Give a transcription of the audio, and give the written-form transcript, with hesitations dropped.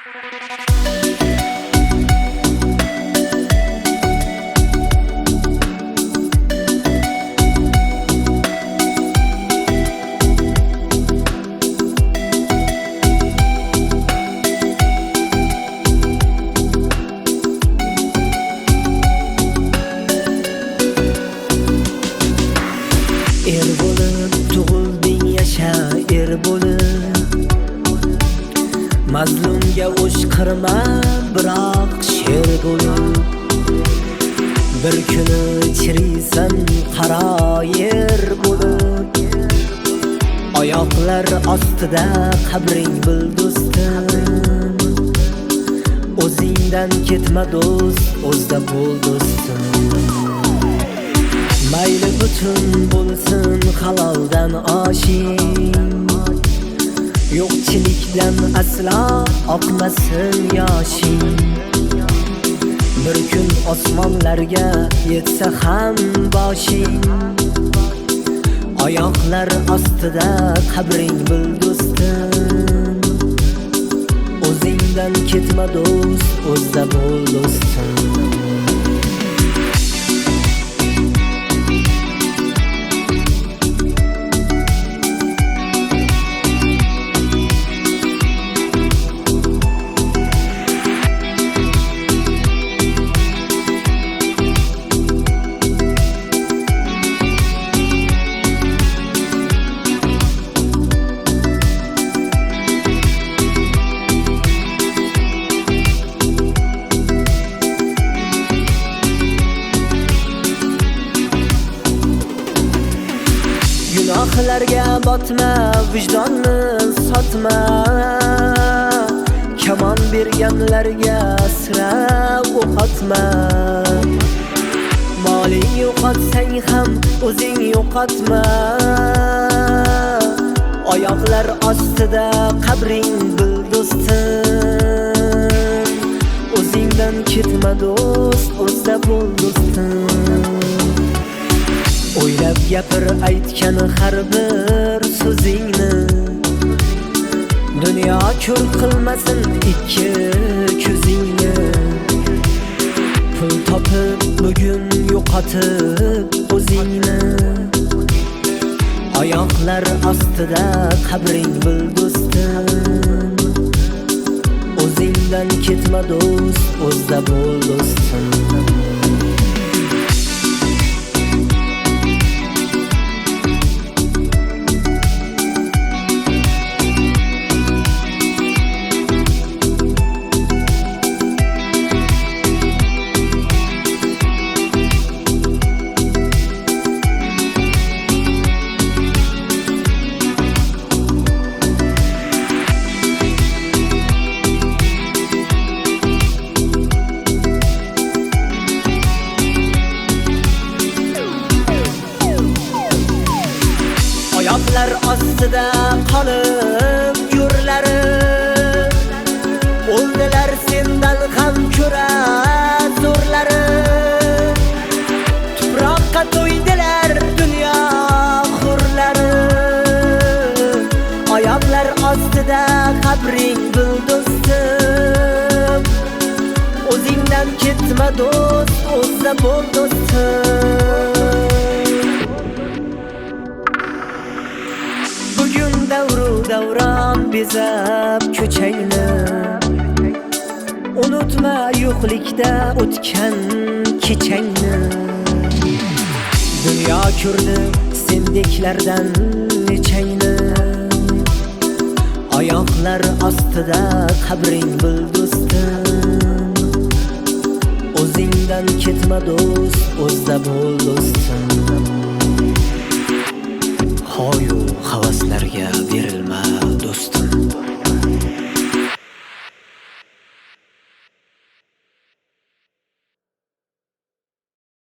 Er bo'lib tug'ilding, yasha er bo'lib. Mazlumga o'shqirma, biroq sher bo'lib. Bir kuni chiriysan qaro yer bo'lib. Oyoqlar ostida qabring bil do'stim. O'zingdan ketma do'st, o'zda bo'l do'stim. Mayli butun bo'lsin haloldan oshing, yo'qchilikdan aslo oqmasin yoshing. Bir kun osmonlarga yetsa ham boshing, oyoqlar ostida qabring bil do'stim. O'zingdan ketma do'st, o'zda bo'l do'stim. Gunohlarga botma, vijdonni sotma. Kamon berganlarga sira o'qotma. Moling yo'qotsang ham o'zing yo'qotma. Oyoqlar ostida qabring bil do'stim. O'zingdan ketma do'st, o'zda bo'l do'stim. O'ylab gapir aytgan har bir so'zingni. Dunyo ko'r qilmasin ikki ko'zingni. Pul topib bugun yo'qotib o'zingni. Oyoqlar ostida qabring bil do'stim. O'zingdan ketma do'st, o'zda bo'l do'stim. Oyoqlar ostida qolib yo'rlari. O'ldilar sendan ham ko'ra zo'rlari. Tuproqqa to'ydilar dunyo hurlari. Oyoqlar ostida qabring bil do'stim. O'zingdan ketma do'st, o'zda bo'l do'stim. Davron bezab ko'changni. Unutma yo'qlikda o'tgan kechangni. Dunyo ko'rdi sendeklardan nechangni. Oyoqlar ostida qabring bil do'stim. O'zingdan ketma do'st, o'zda bo'l do'stim. Hoyu